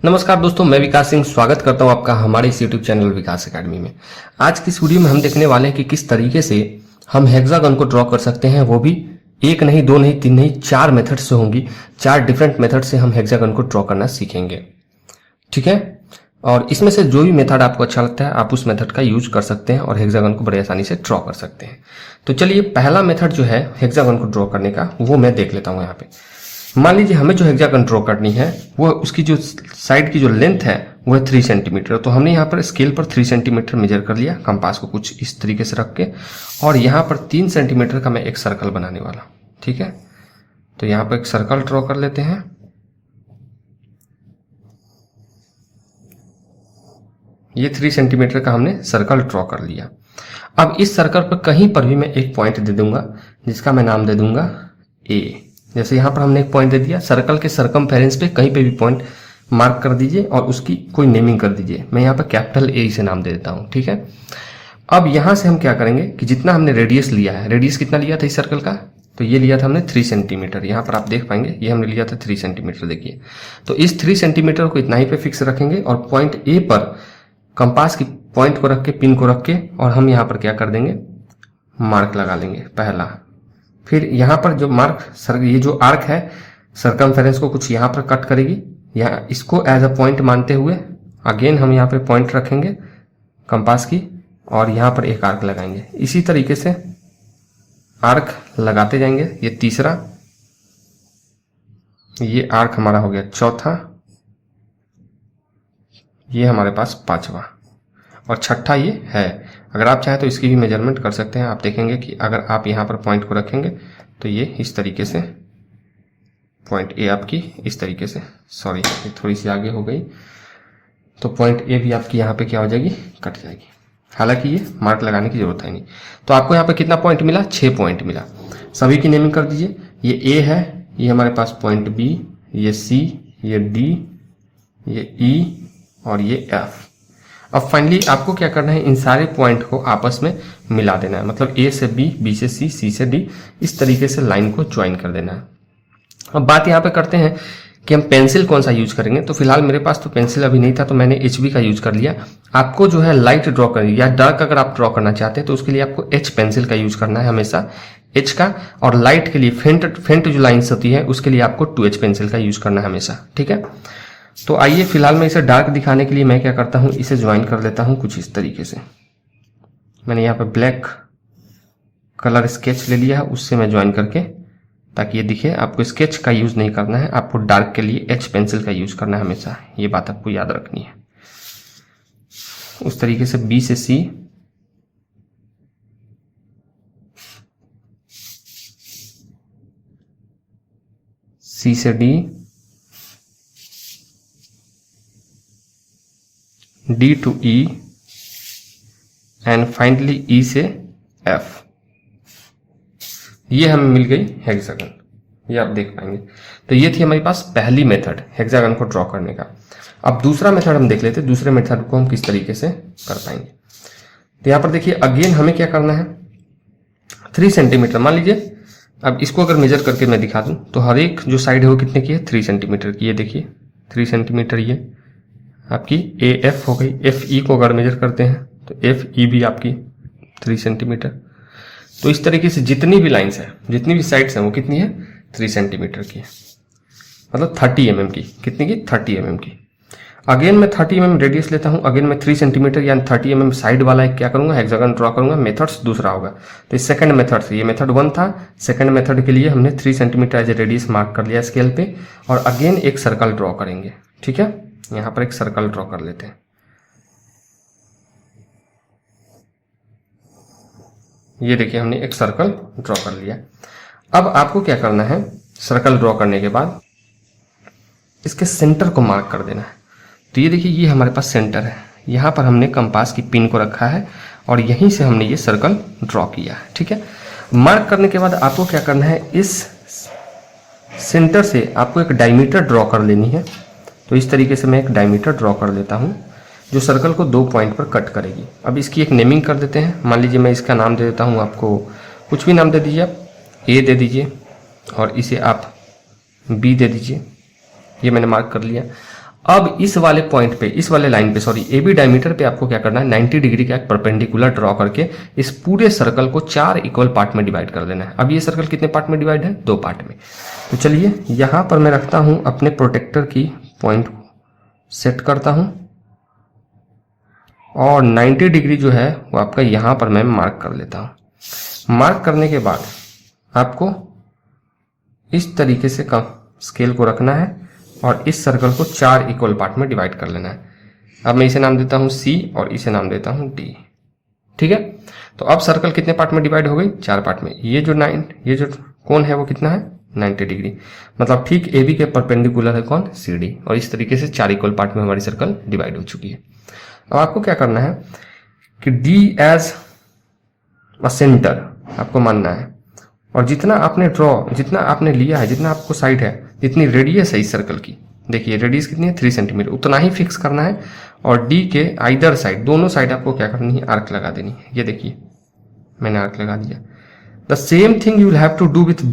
नमस्कार दोस्तों, मैं विकास सिंह स्वागत करता हूं आपका हमारे इस यूट्यूब चैनल विकास एकेडमी में। आज की इस वीडियो में हम देखने वाले हैं कि किस तरीके से हम हेक्सागन को ड्रॉ कर सकते हैं, वो भी एक नहीं, दो नहीं, तीन नहीं, 4 मेथड से होंगी। 4 डिफरेंट मेथड से हम हेक्सागन को ड्रॉ करना सीखेंगे, ठीक है। और इसमें से जो भी मेथड आपको अच्छा लगता है आप उस मेथड का यूज कर सकते हैं और हेक्सागन को बड़े आसानी से ड्रॉ कर सकते हैं। तो चलिए, पहला मेथड जो है हेक्सागन को ड्रॉ करने का वो मैं देख लेता हूँ। यहाँ पे मान लीजिए हमें जो हेक्सागन ड्रॉ करनी है वो उसकी जो साइड की जो लेंथ है वो है 3 सेंटीमीटर। तो हमने यहाँ पर स्केल पर 3 सेंटीमीटर मेजर कर लिया, कंपास को कुछ इस तरीके से रख के, और यहाँ पर 3 सेंटीमीटर का मैं एक सर्कल बनाने वाला, ठीक है। तो यहाँ पर एक सर्कल ड्रॉ कर लेते हैं। ये 3 सेंटीमीटर का हमने सर्कल ड्रॉ कर लिया। अब इस सर्कल पर कहीं पर भी मैं एक पॉइंट दे दूंगा जिसका मैं नाम दे दूंगा ए। जैसे यहाँ पर हमने एक पॉइंट दे दिया, सर्कल के सरकमफेरेंस पे कहीं पे भी पॉइंट मार्क कर दीजिए और उसकी कोई नेमिंग कर दीजिए। मैं यहाँ पर कैपिटल ए से नाम दे देता हूँ, ठीक है। अब यहाँ से हम क्या करेंगे कि जितना हमने रेडियस लिया है, रेडियस कितना लिया था इस सर्कल का, तो ये लिया था हमने 3 सेंटीमीटर। यहाँ पर आप देख पाएंगे ये हमने लिया था 3 सेंटीमीटर। देखिए, तो इस 3 सेंटीमीटर को इतना ही पे फिक्स रखेंगे और पॉइंट ए पर कंपास की पॉइंट को रख के, पिन को रख के, और हम यहाँ पर क्या कर देंगे, मार्क लगा लेंगे पहला। फिर यहाँ पर जो मार्क, ये जो आर्क है सरकमफेरेंस को कुछ यहाँ पर कट करेगी, यहाँ इसको एज अ पॉइंट मानते हुए अगेन हम यहाँ पे पॉइंट रखेंगे कंपास की और यहाँ पर एक आर्क लगाएंगे। इसी तरीके से आर्क लगाते जाएंगे। ये तीसरा, ये आर्क हमारा हो गया चौथा, ये हमारे पास 5वां, और छठा ये है। अगर आप चाहें तो इसकी भी मेजरमेंट कर सकते हैं। आप देखेंगे कि अगर आप यहाँ पर पॉइंट को रखेंगे तो ये इस तरीके से पॉइंट ए आपकी इस तरीके से, सॉरी ये थोड़ी सी आगे हो गई, तो पॉइंट ए भी आपकी यहाँ पे क्या हो जाएगी, कट जाएगी। हालांकि ये मार्क लगाने की जरूरत है नहीं। तो आपको यहाँ पे कितना पॉइंट मिला, 6 पॉइंट मिला। सभी की नेमिंग कर दीजिए। ये ए है, ये हमारे पास पॉइंट बी, ये सी, ये डी, ये ई और ये एफ। अब फाइनली आपको क्या करना है, इन सारे पॉइंट को आपस में मिला देना है। मतलब ए से बी, बी से सी, सी से डी, इस तरीके से लाइन को ज्वाइन कर देना है। अब बात यहाँ पे करते हैं कि हम पेंसिल कौन सा यूज करेंगे। तो फिलहाल मेरे पास तो पेंसिल अभी नहीं था, तो मैंने HB का यूज कर लिया। आपको जो है लाइट ड्रॉ करनी या डार्क अगर आप ड्रॉ करना चाहते हैं तो उसके लिए आपको H पेंसिल का यूज करना है हमेशा, H का। और लाइट के लिए फेंट जो लाइन्स होती है उसके लिए आपको 2H पेंसिल का यूज करना है हमेशा, ठीक है। तो आइए, फिलहाल मैं इसे डार्क दिखाने के लिए मैं क्या करता हूं, इसे ज्वाइन कर लेता हूं कुछ इस तरीके से। मैंने यहाँ पे ब्लैक कलर स्केच ले लिया है, उससे मैं ज्वाइन करके, ताकि ये दिखे। आपको स्केच का यूज नहीं करना है, आपको डार्क के लिए H पेंसिल का यूज करना है हमेशा। ये बात आपको याद रखनी है। उस तरीके से B से C, C से D, D to E, and finally E से F। ये हमें मिल गई हेक्सागन, ये आप देख पाएंगे। तो ये थी हमारे पास पहली मेथड हेक्सागन को ड्रॉ करने का। अब दूसरा मेथड हम देख लेते हैं, दूसरे मेथड को हम किस तरीके से कर पाएंगे। तो यहाँ पर देखिए, अगेन हमें क्या करना है, 3 सेंटीमीटर मान लीजिए। अब इसको अगर मेजर करके मैं दिखा दूं तो हर एक जो साइड है वो कितने की है, 3 सेंटीमीटर की। ये देखिए 3 सेंटीमीटर ये आपकी AF हो गई। FE को अगर मेजर करते हैं तो FE भी आपकी 3 सेंटीमीटर। तो इस तरीके से जितनी भी लाइंस है, जितनी भी साइड्स हैं वो कितनी है, 3 सेंटीमीटर की है। मतलब 30 mm की, कितनी की, 30 mm की। अगेन मैं 30 mm रेडियस लेता हूं। अगेन मैं 3 सेंटीमीटर यानी 30 mm साइड वाला एक क्या करूंगा, हेक्सागन ड्रॉ करूंगा। मेथड्स दूसरा होगा। तो इस सेकंड मेथड से, ये मेथड 1 था, सेकंड मेथड के लिए हमने 3 centimetre as a radius mark कर लिया स्केल पे, और अगेन एक सर्कल ड्रॉ करेंगे, ठीक है। यहां पर एक सर्कल ड्रॉ कर लेते हैं। ये देखिए हमने एक सर्कल ड्रॉ कर लिया। अब आपको क्या करना है, सर्कल ड्रॉ करने के बाद इसके सेंटर को मार्क कर देना है। तो ये देखिए, ये हमारे पास सेंटर है। यहाँ पर हमने कंपास की पिन को रखा है और यहीं से हमने ये सर्कल ड्रॉ किया है, ठीक है। मार्क करने के बाद आपको क्या करना है, इस सेंटर से आपको एक डायमीटर ड्रॉ कर लेनी है। तो इस तरीके से मैं एक डायमीटर ड्रॉ कर लेता हूँ जो सर्कल को 2 पॉइंट पर कट करेगी। अब इसकी एक नेमिंग कर देते हैं। मान लीजिए मैं इसका नाम दे देता हूँ, आपको कुछ भी नाम दे दीजिए, आप A दे दीजिए और इसे आप B दे दीजिए। ये मैंने मार्क कर लिया। अब इस वाले पॉइंट पे, इस वाले लाइन पे, सॉरी AB डायमीटर पे आपको क्या करना है, 90 डिग्री का एक परपेंडिकुलर ड्रॉ करके इस पूरे सर्कल को 4 इक्वल पार्ट में डिवाइड कर देना है। अब ये सर्कल कितने पार्ट में डिवाइड है, 2 पार्ट में। तो चलिए यहां पर मैं रखता हूं अपने प्रोटेक्टर की पॉइंट को सेट करता हूं और 90 डिग्री जो है वो आपका यहां पर मैं मार्क कर लेता हूं। मार्क करने के बाद आपको इस तरीके से स्केल को रखना है और इस सर्कल को 4 इक्वल पार्ट में डिवाइड कर लेना है। अब मैं इसे नाम देता हूं C और इसे नाम देता हूं D। ठीक है, तो अब सर्कल कितने पार्ट में डिवाइड हो गई, 4 पार्ट में। ये जो कोण है वो कितना है, 90 डिग्री, मतलब ठीक AB के परपेंडिकुलर है कौन, CD। और इस तरीके से 4 इक्वल पार्ट में हमारी सर्कल डिवाइड हो चुकी है। अब आपको क्या करना है कि D एज अ सेंटर आपको मानना है और जितना आपने लिया है, जितना आपको साइड है, जितनी रेडियस है इस सर्कल की, देखिए रेडियस कितनी है 3 सेंटीमीटर, उतना ही फिक्स करना है। और D के आइदर साइड, दोनों साइड आपको क्या करनी है, आर्क लगा देनी है। ये देखिए मैंने आर्क लगा दिया। The same thing you will have to do with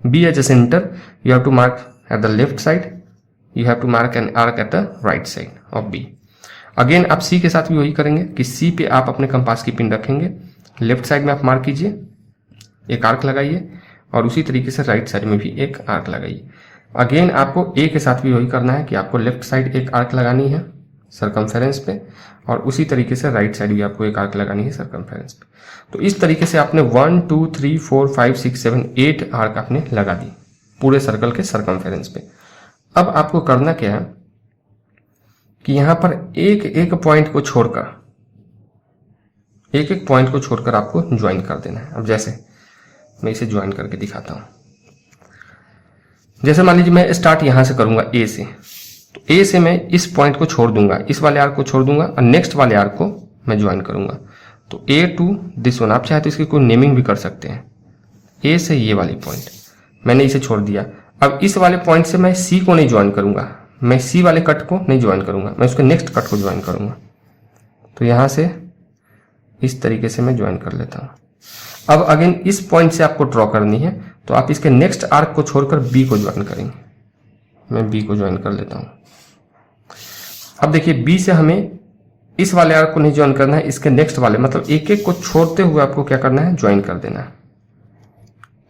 B as a centre, you have to mark at the left side, you have to mark an arc at the right side of B। Again आप C के साथ भी वही करेंगे कि C पे आप अपने कंपास की पिन रखेंगे, लेफ्ट साइड में आप मार्क कीजिए, एक आर्क लगाइए और उसी तरीके से राइट साइड में भी एक आर्क लगाइए। अगेन आपको A के साथ भी वही करना है कि आपको लेफ्ट साइड एक आर्क लगानी है सर्कमफेरेंस पे और उसी तरीके से राइट साइड भी आपको एक आर्क लगानी है सर्कमफेरेंस पे। तो इस तरीके से आपने 1 2 3 4 5 6 7 8 आर्क आपने लगा दी पूरे सर्कल के सर्कमफेरेंस पे। अब आपको करना क्या है कि यहां पर एक एक पॉइंट को छोड़कर आपको ज्वाइन कर देना है। अब जैसे मैं इसे ज्वाइन करके दिखाता हूं, जैसे मान लीजिए मैं स्टार्ट यहां से करूंगा A से, तो A से मैं इस पॉइंट को छोड़ दूंगा, इस वाले आर्क को छोड़ दूंगा और नेक्स्ट वाले आर्क को मैं ज्वाइन करूंगा। तो A टू दिस वन, आप चाहे तो इसकी कोई नेमिंग भी कर सकते हैं। A से ये वाली पॉइंट मैंने इसे छोड़ दिया। अब इस वाले पॉइंट से मैं C को नहीं ज्वाइन करूंगा, मैं C वाले कट को नहीं ज्वाइन करूंगा, मैं उसके नेक्स्ट कट को ज्वाइन करूंगा। तो यहां से इस तरीके से मैं ज्वाइन कर लेता हूं। अब अगेन इस पॉइंट से आपको ड्रॉ करनी है, तो आप इसके नेक्स्ट आर्क को छोड़कर B को ज्वाइन करेंगे। मैं B को ज्वाइन कर लेता हूं। अब देखिए B से हमें इस वाले आर्क को नहीं ज्वाइन करना है, इसके नेक्स्ट वाले, मतलब एक एक को छोड़ते हुए आपको क्या करना है, ज्वाइन कर देना है।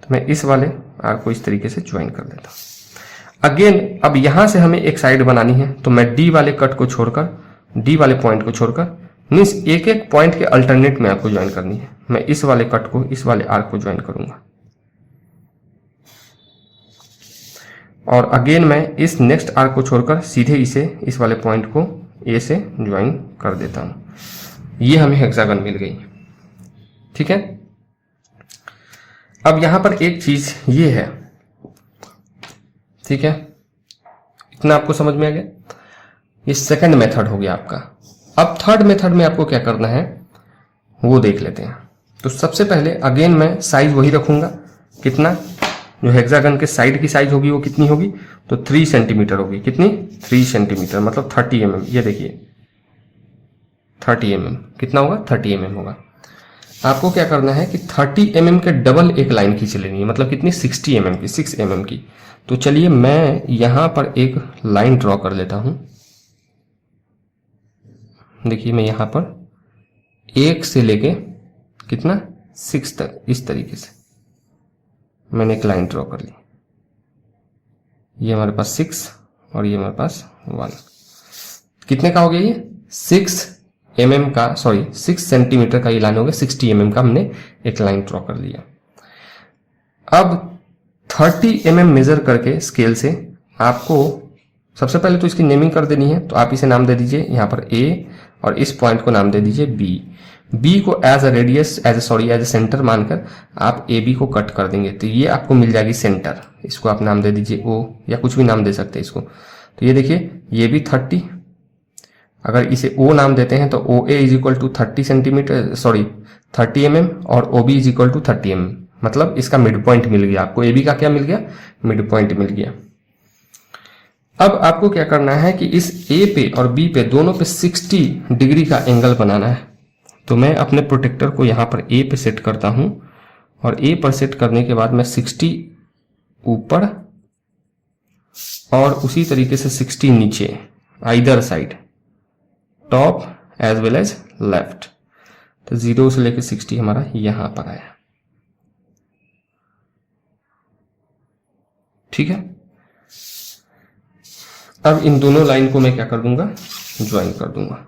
तो मैं इस वाले आर्क को इस तरीके से ज्वाइन कर देता हूं। अगेन अब यहां से हमें एक साइड बनानी है, तो मैं D वाले कट को छोड़कर, D वाले पॉइंट को छोड़कर, मीन्स एक एक पॉइंट के अल्टरनेट में आपको ज्वाइन करनी है। मैं इस वाले कट को, इस वाले आर्क को ज्वाइन करूंगा और अगेन मैं इस नेक्स्ट आर्क को छोड़कर सीधे इसे, इस वाले पॉइंट को A से ज्वाइन कर देता हूं। ये हमें हेक्सागन मिल गई। ठीक है, अब यहां पर एक चीज ये है, ठीक है, इतना आपको समझ में आ गया। ये सेकंड मेथड हो गया आपका। अब थर्ड मेथड में आपको क्या करना है वो देख लेते हैं। तो सबसे पहले अगेन मैं साइज वही रखूंगा, कितना, जो हेक्सागन के साइड की साइज होगी वो कितनी होगी, तो 3 सेंटीमीटर होगी। कितनी, 3 सेंटीमीटर, मतलब 30 mm। ये देखिए 30 mm कितना होगा, 30 mm होगा। आपको क्या करना है कि 30 mm के डबल एक लाइन खींच लेनी है, मतलब कितनी, 60 mm की, 6 mm की। तो चलिए मैं यहां पर एक लाइन ड्रॉ कर लेता हूं। देखिए मैं यहां पर 1 से लेके कितना, 6 तक इस तरीके से मैंने एक लाइन ड्रॉ कर ली। ये हमारे पास 6 और ये हमारे पास 1, कितने का हो गया ये, 6 mm का, सॉरी 6 सेंटीमीटर का ये लाइन हो गया, 60 mm का हमने एक लाइन ड्रॉ कर लिया। अब 30 mm मेजर करके स्केल से आपको सबसे पहले तो इसकी नेमिंग कर देनी है। तो आप इसे नाम दे दीजिए यहाँ पर A और इस पॉइंट को नाम दे दीजिए B को as a radius, as a centre मानकर आप AB को कट कर देंगे, तो ये आपको मिल जाएगी सेंटर। इसको आप नाम दे दीजिए O, या कुछ भी नाम दे सकते हैं इसको। तो ये देखिए ये भी 30, अगर इसे O नाम देते हैं तो OA is equal to 30 centimetre, sorry 30 mm और OB is equal to 30 mm, मतलब इसका मिड पॉइंट मिल गया आपको। AB का क्या मिल गया, मिड पॉइंट मिल गया। अब आपको क्या करना है कि इस A पे और B पे दोनों पे 60 डिग्री का एंगल बनाना है। तो मैं अपने प्रोटेक्टर को यहाँ पर A पे सेट करता हूँ और A पर सेट करने के बाद मैं 60 ऊपर और उसी तरीके से 60 नीचे either side, top as well as left. तो 0 से लेकर 60 हमारा यहां पर आया। ठीक है, अब इन दोनों लाइन को मैं क्या कर दूंगा, ज्वाइन कर दूंगा।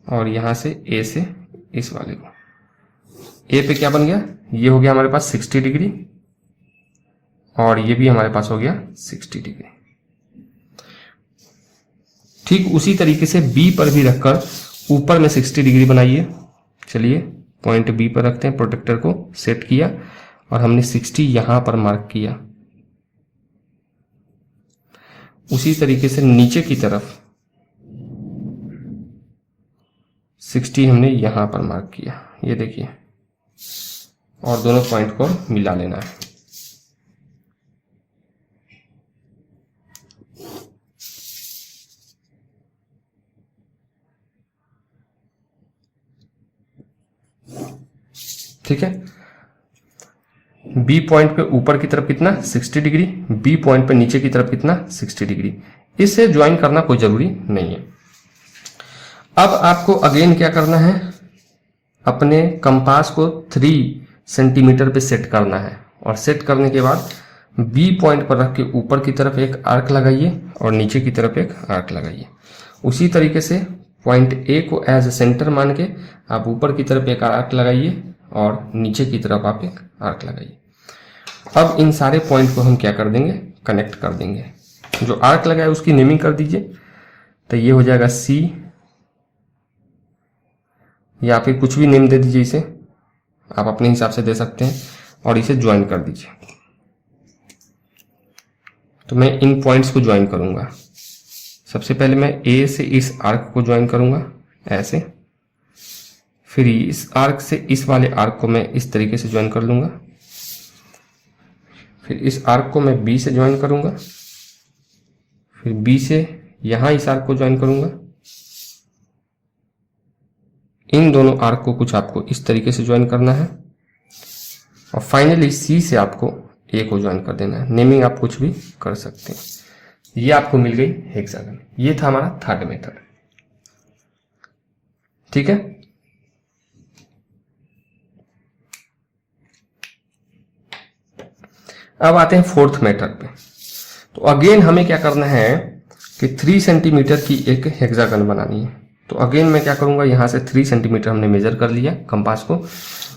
और यहां से ए से इस वाले को, ए पे क्या बन गया, ये हो गया हमारे पास 60 डिग्री और ये भी हमारे पास हो गया 60 डिग्री। ठीक उसी तरीके से बी पर भी रखकर ऊपर में 60 डिग्री बनाइए। चलिए पॉइंट बी पर रखते हैं, प्रोटेक्टर को सेट किया और हमने 60 यहां पर मार्क किया। उसी तरीके से नीचे की तरफ 60 हमने यहां पर मार्क किया, ये देखिए, और दोनों पॉइंट को मिला लेना है। ठीक है, बी पॉइंट पे ऊपर की तरफ कितना 60 डिग्री, बी पॉइंट पे नीचे की तरफ कितना 60 डिग्री। इससे ज्वाइन करना कोई जरूरी नहीं है। अब आपको अगेन क्या करना है, अपने कंपास को 3 सेंटीमीटर पे सेट करना है और सेट करने के बाद बी पॉइंट पर रख के ऊपर की तरफ एक आर्क लगाइए और नीचे की तरफ एक आर्क लगाइए। उसी तरीके से पॉइंट ए को एज सेंटर मान के आप ऊपर की तरफ एक आर्क लगाइए और नीचे की तरफ आप एक आर्क लगाइए। अब इन सारे पॉइंट को हम क्या कर देंगे, कनेक्ट कर देंगे। जो आर्क लगाए उसकी नेमिंग कर दीजिए, तो ये हो जाएगा सी, या फिर कुछ भी नेम दे दीजिए, इसे आप अपने हिसाब से दे सकते हैं और इसे ज्वाइन कर दीजिए। तो मैं इन पॉइंट्स को ज्वाइन करूंगा। सबसे पहले मैं ए से इस आर्क को ज्वाइन करूंगा ऐसे, फिर इस आर्क से इस वाले आर्क को मैं इस तरीके से ज्वाइन कर लूंगा, फिर इस आर्क को मैं बी से ज्वाइन करूंगा, फिर बी से यहां इस आर्क को ज्वाइन करूंगा। इन दोनों आर्क को कुछ आपको इस तरीके से ज्वाइन करना है और फाइनली सी से आपको ए को ज्वाइन कर देना है। नेमिंग आप कुछ भी कर सकते हैं। ये आपको मिल गई हेक्सागन। ये था हमारा थर्ड मेथड। ठीक है, अब आते हैं फोर्थ मेथड पे। तो अगेन हमें क्या करना है कि 3 सेंटीमीटर की एक हेक्सागन बनानी है। तो अगेन मैं क्या करूंगा, यहां से 3 सेंटीमीटर हमने मेजर कर लिया कंपास को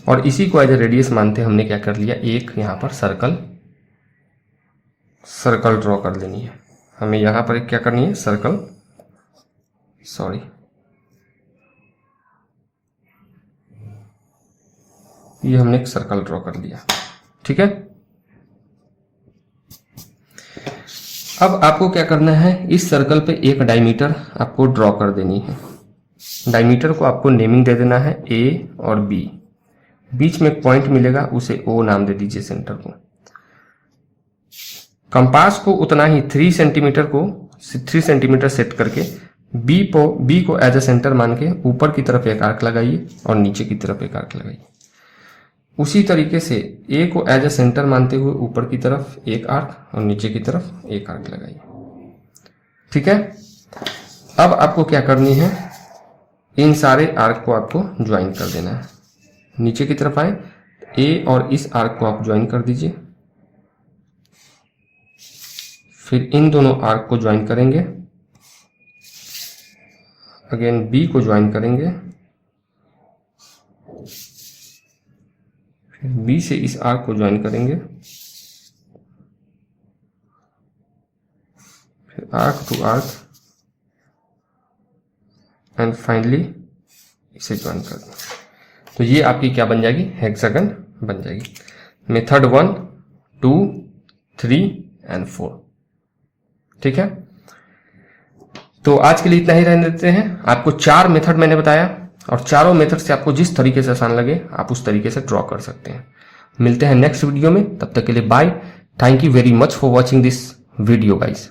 और इसी को एज ए रेडियस मानते हमने क्या कर लिया, एक यहां पर सर्कल ड्रॉ कर लेनी है। हमें यहां पर एक क्या करनी है, ये हमने एक सर्कल ड्रॉ कर लिया। ठीक है, अब आपको क्या करना है, इस सर्कल पे एक डायमीटर आपको ड्रॉ कर देनी है। डायमीटर को आपको नेमिंग दे देना है ए और बी। बीच में एक पॉइंट मिलेगा, उसे ओ नाम दे दीजिए सेंटर को। कंपास को उतना ही 3 सेंटीमीटर सेट करके बी को एज ए सेंटर मान के ऊपर की तरफ एक आर्क लगाइए और नीचे की तरफ एक आर्क लगाइए। उसी तरीके से ए को एज ए सेंटर मानते हुए ऊपर की तरफ एक आर्क और नीचे की तरफ एक आर्क लगाइए। ठीक है, अब आपको क्या करनी है, इन सारे आर्क को आपको ज्वाइन कर देना है। नीचे की तरफ आए, ए और इस आर्क को आप ज्वाइन कर दीजिए, फिर इन दोनों आर्क को ज्वाइन करेंगे, अगेन बी को ज्वाइन करेंगे, फिर बी से इस आर्क को ज्वाइन करेंगे, फिर arc to arc and finally इसे ज्वाइन कर दें। तो ये आपकी क्या बन जाएगी, हेक्सागन बन जाएगी। Method 1, 2, 3 and 4। ठीक है, तो आज के लिए इतना ही रहने देते हैं। आपको 4 मेथड मैंने बताया और चारों मेथड से आपको जिस तरीके से आसान लगे आप उस तरीके से ड्रॉ कर सकते हैं। मिलते हैं नेक्स्ट वीडियो में, तब तक के लिए bye. Thank you very much for watching this video guys.